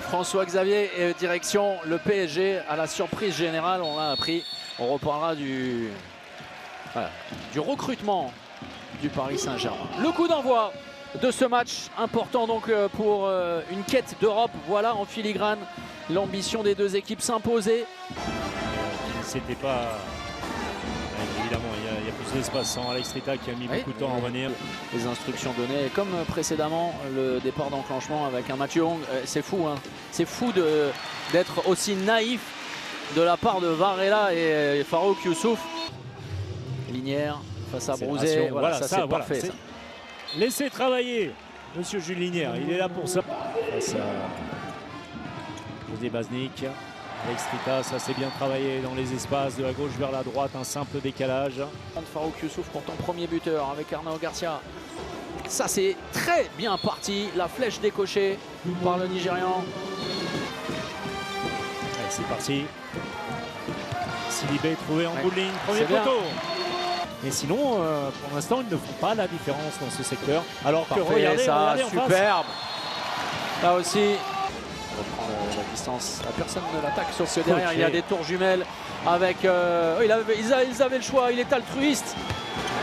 François Xavier, direction le PSG à la surprise générale, on l'a appris. On reparlera du recrutement du Paris Saint-Germain. Le coup d'envoi de ce match important donc pour une quête d'Europe. Voilà en filigrane l'ambition des deux équipes s'imposer. C'était pas... Évidemment, il y a plus d'espace sans Alex Trita qui a mis beaucoup de temps à revenir. Les instructions données, comme précédemment, le départ d'enclenchement avec un Mathieu Hong. C'est fou, hein. C'est fou d'être aussi naïf de la part de Varela et Farouk Youssouf. Linière face à Brouzet. Voilà, ça c'est parfait. Ça. Laissez travailler Monsieur Jules Linière, il est là pour ça. Face à José Baznik. Alex Trita, ça s'est bien travaillé dans les espaces de la gauche vers la droite, un simple décalage. Farouk Youssouf pour ton premier buteur avec Arnao Garcia. Ça c'est très bien parti, la flèche décochée par le Nigérian. C'est parti. Sidibé trouvé en bout de ligne, premier poteau. Mais sinon, pour l'instant, ils ne font pas la différence dans ce secteur. Alors que regardez, ça, regardez superbe. Là aussi. La distance, personne ne l'attaque sauf que derrière il y a des tours jumelles avec ils avaient le choix, il est altruiste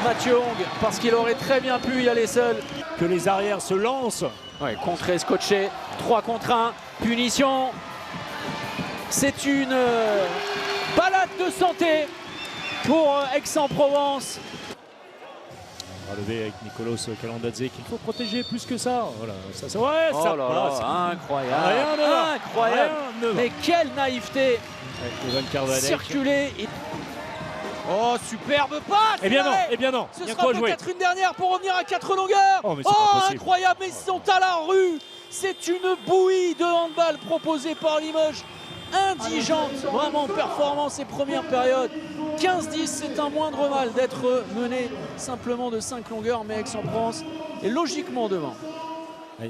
Mathieu Hong parce qu'il aurait très bien pu y aller seul. Que les arrières se lancent. Ouais, contré, scotché, 3 contre 1, punition. C'est une balade de santé pour Aix-en-Provence. Relevé avec Nicolas Calandadze qu'il faut protéger plus que ça. Voilà, ça ouais, oh ça là passe. Là, incroyable. Incroyable. Mais quelle naïveté. Circuler. Oh, superbe passe. Eh bien non, eh bien non. Ce sera peut-être une dernière pour revenir à 4 longueurs. Oh, incroyable, mais ils sont à la rue. C'est une bouillie de handball proposée par Limoges. Indigente, vraiment performance et première période. 15-10, c'est un moindre mal d'être mené simplement de 5 longueurs, mais Aix-en-Provence est logiquement devant.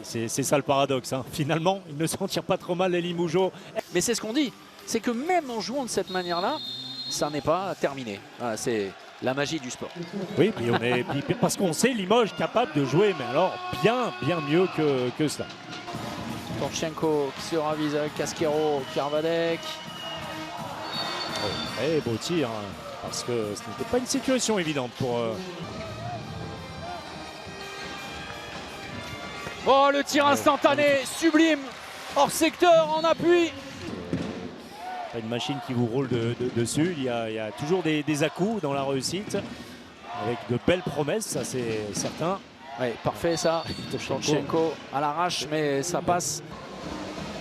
C'est ça le paradoxe, hein. Finalement, ils ne s'en tirent pas trop mal les Limougeaux. Mais c'est ce qu'on dit, c'est que même en jouant de cette manière-là, ça n'est pas terminé. Voilà, c'est la magie du sport. Oui, puis parce qu'on sait Limoges capable de jouer, mais alors bien mieux que cela. Torchenko qui se ravise avec Casquero, Carvadec. Très beau tir, hein, parce que ce n'était pas une situation évidente pour... Oh, le tir instantané, sublime, hors secteur, en appui. Pas une machine qui vous roule dessus, il y a toujours des à-coups dans la réussite, avec de belles promesses, ça c'est certain. Oui, parfait ça. Torchenko à l'arrache, mais ça passe.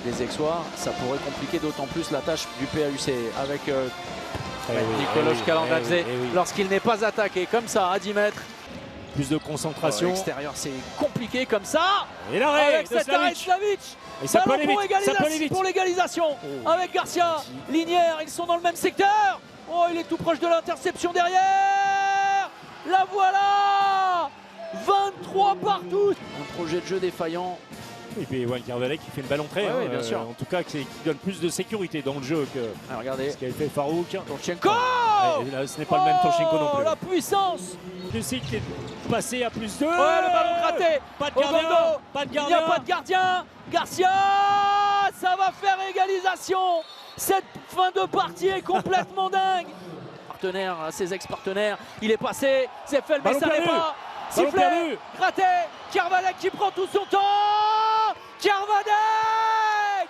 Les Aixois, ça pourrait compliquer d'autant plus la tâche du PAUC avec Nicolas Calandadze lorsqu'il n'est pas attaqué comme ça à 10 mètres. Plus de concentration. Extérieur, c'est compliqué comme ça. Et l'arrêt avec cet arrêt de Slavic. Et ça peut aller vite. Pour l'égalisation avec Garcia, Linière, ils sont dans le même secteur. Oh, il est tout proche de l'interception derrière. La voilà. 23 partout. Un projet de jeu défaillant. Et puis Juan Carvalek qui fait une belle entrée, oui, bien sûr. en tout cas qui donne plus de sécurité dans le jeu que regardez ce qu'avait fait Farouk. Torchenko. Là, ce n'est pas le même Torchenko non plus. La puissance. Le cycle qui est passé à plus 2. Ouais, le ballon gratté. Pas de gardien. Il n'y a pas de gardien. Garcia, ça va faire égalisation. Cette fin de partie est complètement dingue. Partenaire, ses ex-partenaires, il est passé, c'est fait, mais ça n'est pas. Sifflet, gratté, Carvalek qui prend tout son temps. Carvadec.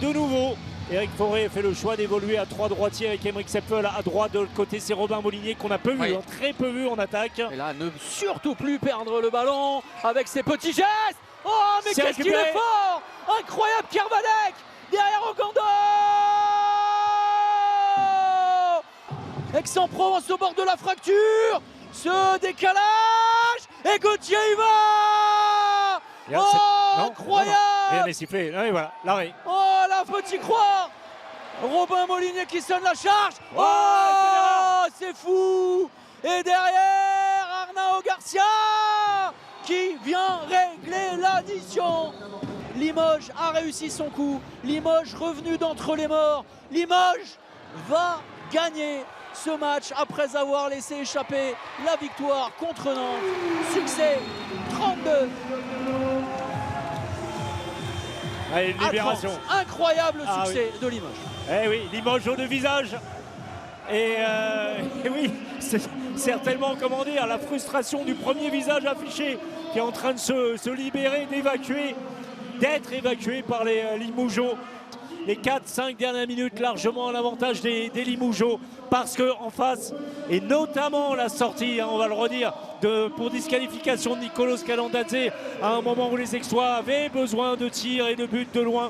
De nouveau, Eric Fauré fait le choix d'évoluer à 3 droitiers avec Emeric Seppel à droite. De l'autre côté, c'est Robin Molinier qu'on a peu vu, très peu vu en attaque. Et là, ne surtout plus perdre le ballon avec ses petits gestes. Oh, mais qu'est-ce qu'il est fort. Incroyable Carvadec. Derrière Ogando. Aix-en-Provence au bord de la fracture. Ce décalage. Et Gauthier y va. Oh, incroyable! Rien n'est sifflé, et voilà, l'arrêt. Oh, la petit croix! Robin Molinier qui sonne la charge. Oh, c'est fou! Et derrière, Arnao Garcia qui vient régler l'addition. Limoges a réussi son coup. Limoges revenu d'entre les morts. Limoges va gagner ce match après avoir laissé échapper la victoire contre Nantes. Succès 32. Allez, une libération. Incroyable Ah succès de Limoges. Eh oui, Limoges au de visage. Et oui, c'est certainement, comment dire, la frustration du premier visage affiché qui est en train de se libérer, d'évacuer, d'être évacué par les Limougeaux. Les 4-5 dernières minutes largement en avantage des Limougeaux, parce qu'en face, et notamment la sortie, hein, on va le redire, pour disqualification de Nicolas Calandadze, à un moment où les Aixois avaient besoin de tirs et de buts de loin.